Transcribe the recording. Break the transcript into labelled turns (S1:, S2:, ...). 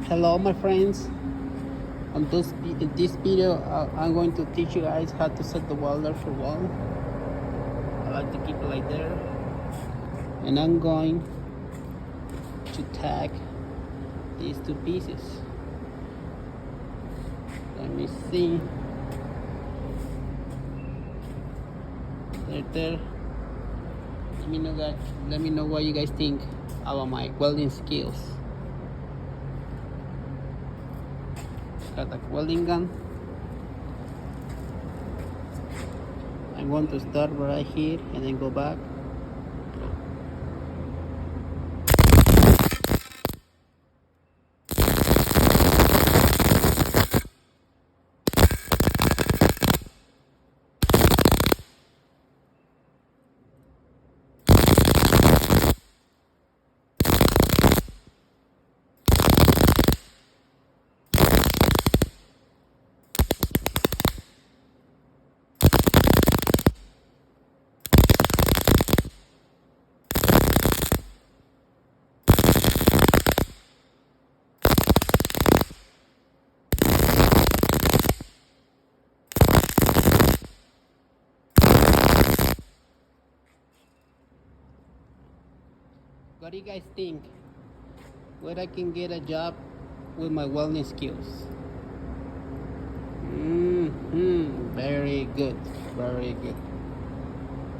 S1: Hello my friends, in this video I'm going to teach you guys how to set the welder for wall. I like to keep it like there, and I'm going to tag these two pieces. Let me see. There. Let me know what you guys think about my welding skills. Got a welding gun. I'm going to start right here and then go back. What do you guys think? Where I can get a job with my welding skills? Very good, very good.